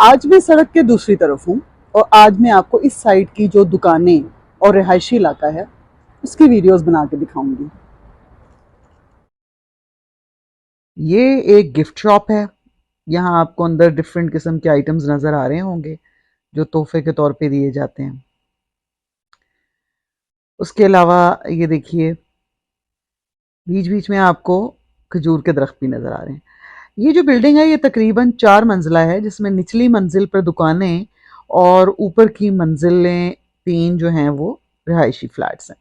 आज मैं सड़क के दूसरी तरफ हूँ और आज मैं आपको इस साइड की जो दुकानें और रिहायशी इलाका है उसकी वीडियोस बना के दिखाऊंगी। ये एक गिफ्ट शॉप है। यहाँ आपको अंदर डिफरेंट किस्म के आइटम्स नज़र आ रहे होंगे जो तोहफे के तौर पे दिए जाते हैं। उसके अलावा ये देखिए, बीच बीच में आपको खजूर के दरख्त भी नज़र आ रहे हैं। ये जो बिल्डिंग है ये तकरीबन 4 मंजिला है, जिसमें निचली मंजिल पर दुकानें और ऊपर की मंजिलें 3 जो हैं वो रिहायशी फ्लैट्स हैं।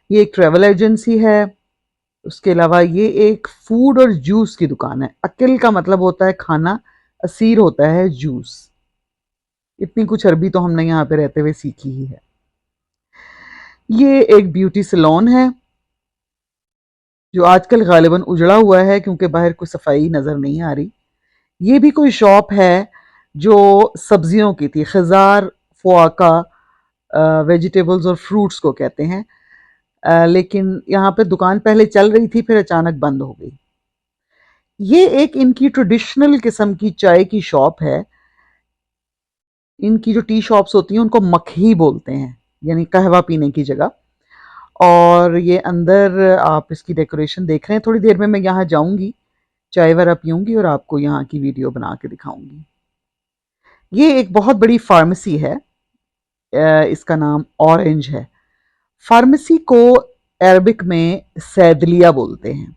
ये एक ट्रैवल एजेंसी है। उसके अलावा ये एक फूड और जूस की दुकान है। अकिल का मतलब होता है खाना, असीर होता है जूस। इतनी कुछ अरबी तो हमने यहाँ पे रहते हुए सीखी ही है। ये एक ब्यूटी सैलून है जो आजकल गालिबन उजड़ा हुआ है क्योंकि बाहर कोई सफाई नज़र नहीं आ रही। ये भी कोई शॉप है जो सब्जियों की थी, खजार फ़ुआका, वेजिटेबल्स और फ्रूट्स को कहते हैं। लेकिन यहाँ पे दुकान पहले चल रही थी, फिर अचानक बंद हो गई। ये एक इनकी ट्रेडिशनल किस्म की चाय की शॉप है। इनकी जो टी शॉप्स होती हैं उनको मखही बोलते हैं, यानी कहवा पीने की जगह। और ये अंदर आप इसकी डेकोरेशन देख रहे हैं। थोड़ी देर में मैं यहाँ जाऊंगी, चाय वगैरह पीऊंगी और आपको यहाँ की वीडियो बना के दिखाऊंगी। ये एक बहुत बड़ी फार्मेसी है। इसका नाम ऑरेंज है। फार्मेसी को अरबिक में सैदलिया बोलते हैं।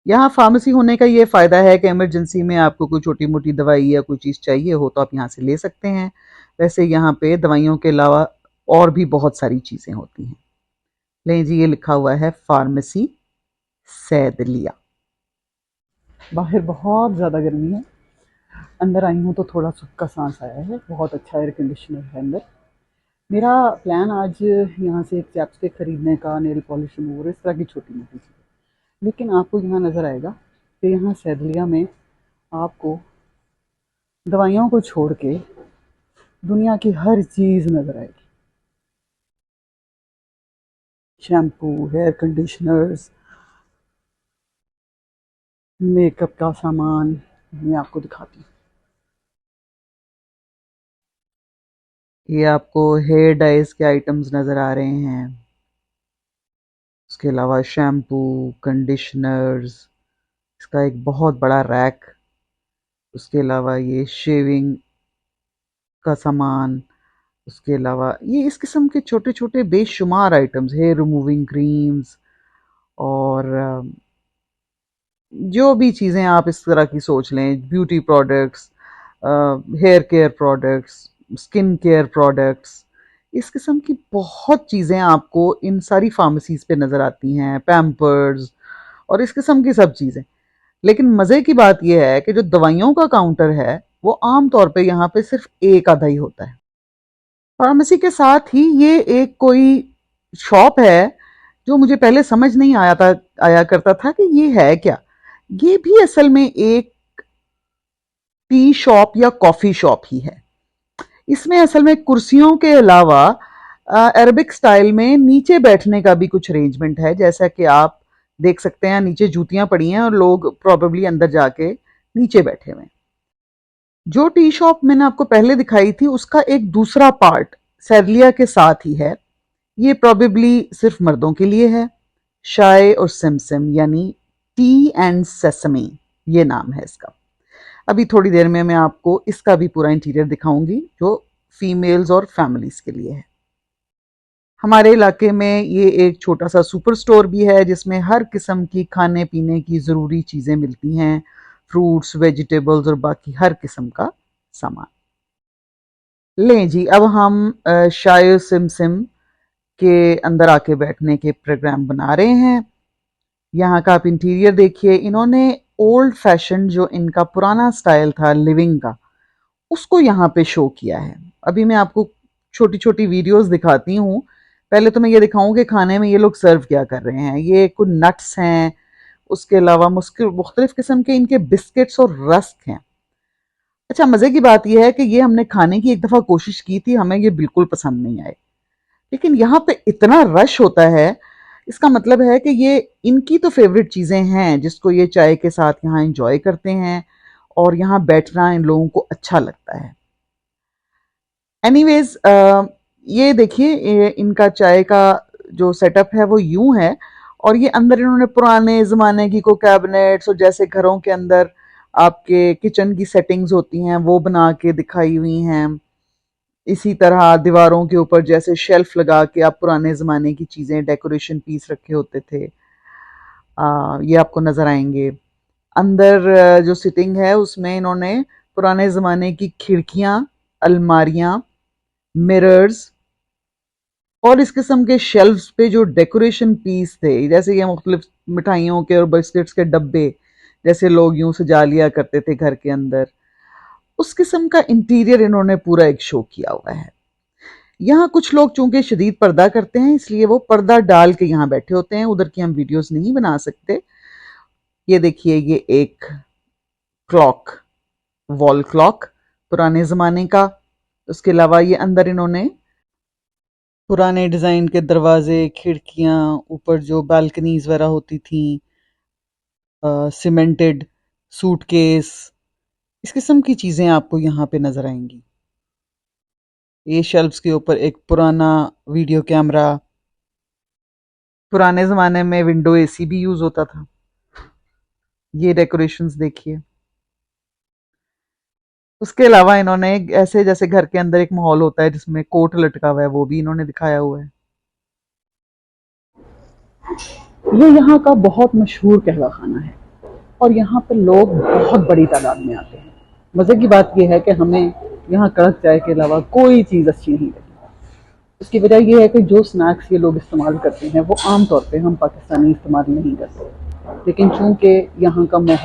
यहाँ फार्मेसी होने का ये फ़ायदा है कि इमरजेंसी में आपको कोई छोटी मोटी दवाई या कोई चीज़ चाहिए हो तो आप यहाँ से ले सकते हैं। वैसे यहाँ पे दवाइयों के अलावा और भी बहुत सारी चीज़ें होती हैं। लें जी, ये लिखा हुआ है फार्मेसी सैदलिया। बाहर बहुत ज़्यादा गर्मी है, अंदर आई हूँ तो थोड़ा सुख का सांस आया है। बहुत अच्छा एयर कंडीशनर है अंदर। मेरा प्लान आज यहाँ से एक चैपस्टिक खरीदने का, नेल पॉलिश रिमूवर, इस तरह की छोटी मोटी चीज़ें। लेकिन आपको यहाँ नज़र आएगा कि यहाँ सैदलिया में आपको दवाइयों को छोड़ के दुनिया की हर चीज़ नज़र आएगी। शैम्पू, हेयर कंडीशनर्स, मेकअप का सामान, मैं आपको दिखाती हूँ। ये आपको हेयर डाइज के आइटम्स नज़र आ रहे हैं। उसके अलावा शैम्पू, कंडीशनर्स, इसका एक बहुत बड़ा रैक। उसके अलावा ये शेविंग का सामान। उसके अलावा ये इस किस्म के छोटे छोटे बेशुमार आइटम्स, हेयर रिमूविंग क्रीम्स और जो भी चीज़ें आप इस तरह की सोच लें, beauty products, hair care products, skin care products, इस किस्म की बहुत चीज़ें आपको इन सारी फार्मेसीज़ पे नज़र आती हैं। पैम्पर्स और इस किस्म की सब चीज़ें। लेकिन मज़े की बात यह है कि जो दवाइयों का काउंटर है वो आम तौर पे यहाँ पे सिर्फ एक आधा ही होता है। फार्मेसी के साथ ही ये एक कोई शॉप है जो मुझे पहले समझ नहीं आया करता था कि ये है क्या। ये भी असल में एक टी शॉप या कॉफ़ी शॉप ही है। इसमें असल में कुर्सियों के अलावा अरबिक स्टाइल में नीचे बैठने का भी कुछ अरेंजमेंट है। जैसा कि आप देख सकते हैं, नीचे जूतियां पड़ी हैं और लोग प्रॉबेबली अंदर जाके नीचे बैठे हुए हैं। जो टी शॉप मैंने आपको पहले दिखाई थी उसका एक दूसरा पार्ट सैदलिया के साथ ही है। ये प्रॉबेबली सिर्फ मर्दों के लिए है। शाय और सिमसिम, यानी टी एंड सेसमी, ये नाम है इसका। अभी थोड़ी देर में मैं आपको इसका भी पूरा इंटीरियर दिखाऊंगी जो फीमेल्स और फैमिलीज के लिए है। हमारे इलाके में ये एक छोटा सा सुपर स्टोर भी है जिसमें हर किस्म की खाने पीने की ज़रूरी चीज़ें मिलती हैं, फ्रूट्स, वेजिटेबल्स और बाकी हर किस्म का सामान। लें जी, अब हम शाय सिमसिम के अंदर आके बैठने के प्रोग्राम बना रहे हैं। यहाँ का आप इंटीरियर देखिए। इन्होंने ओल्ड फैशन, जो इनका पुराना स्टाइल था लिविंग का, उसको यहाँ पे शो किया है। अभी मैं आपको छोटी छोटी वीडियोस दिखाती हूँ। पहले तो मैं ये दिखाऊं कि खाने में ये लोग सर्व क्या कर रहे हैं। ये कुछ नट्स हैं, उसके अलावा मुख्तलिफ किस्म के इनके बिस्किट्स और रस्क हैं। अच्छा, मज़े की बात यह है कि ये हमने खाने की एक दफ़ा कोशिश की थी, हमें ये बिल्कुल पसंद नहीं आए। लेकिन यहाँ पे इतना रश होता है, इसका मतलब है कि ये इनकी तो फेवरेट चीज़ें हैं जिसको ये चाय के साथ यहाँ इंजॉय करते हैं। और यहाँ बैठना इन लोगों को अच्छा लगता है। एनीवेज ये देखिए, इनका चाय का जो सेटअप है वो यूं है, और ये अंदर इन्होंने पुराने ज़माने की को कैबिनेट्स और जैसे घरों के अंदर आपके किचन की सेटिंग्स होती हैं वो बना के दिखाई हुई हैं। इसी तरह दीवारों के ऊपर जैसे शेल्फ लगा के आप पुराने ज़माने की चीज़ें डेकोरेशन पीस रखे होते थे, ये आपको नज़र आएंगे। अंदर जो सिटिंग है उसमें इन्होंने पुराने ज़माने की खिड़कियाँ, अलमारियाँ, मिरर्स और इस किस्म के शेल्फ्स पे जो डेकोरेशन पीस थे, जैसे ये मुख्तलिफ मिठाइयों के और बिस्किट्स के डब्बे जैसे लोग यूं सजा लिया करते थे घर के अंदर, उस किस्म का इंटीरियर इन्होंने पूरा एक शो किया हुआ है। यहाँ कुछ लोग चूंकि शदीद पर्दा करते हैं इसलिए वो पर्दा डाल के यहाँ बैठे होते हैं, उधर की हम वीडियोस नहीं बना सकते। ये देखिए, ये एक क्लॉक, वॉल क्लॉक पुराने ज़माने का। उसके अलावा ये अंदर इन्होंने पुराने डिज़ाइन के दरवाजे, खिड़कियाँ, ऊपर जो बालकनीज वगैरह होती थी, सीमेंटेड सूटकेस, इस किस्म की चीज़ें आपको यहाँ पे नज़र आएंगी। ये शेल्फ्स के ऊपर एक पुराना वीडियो कैमरा, पुराने ज़माने में विंडो एसी भी यूज़ होता था। ये डेकोरेशंस देखिए। उसके अलावा इन्होंने ऐसे जैसे घर के अंदर एक माहौल होता है जिसमें कोट लटका हुआ है, वो भी इन्होंने दिखाया हुआ है। ये यहाँ का बहुत मशहूर कहवा खाना है और यहाँ पर लोग बहुत बड़ी तादाद में आते हैं। मज़े की बात यह है कि हमें यहाँ कड़क चाय के अलावा कोई चीज़ अच्छी नहीं लगी। उसकी वजह यह है कि जो स्नैक्स ये लोग इस्तेमाल करते हैं वो आम तौर पे हम पाकिस्तानी इस्तेमाल नहीं करते, लेकिन चूंकि यहाँ का माहौल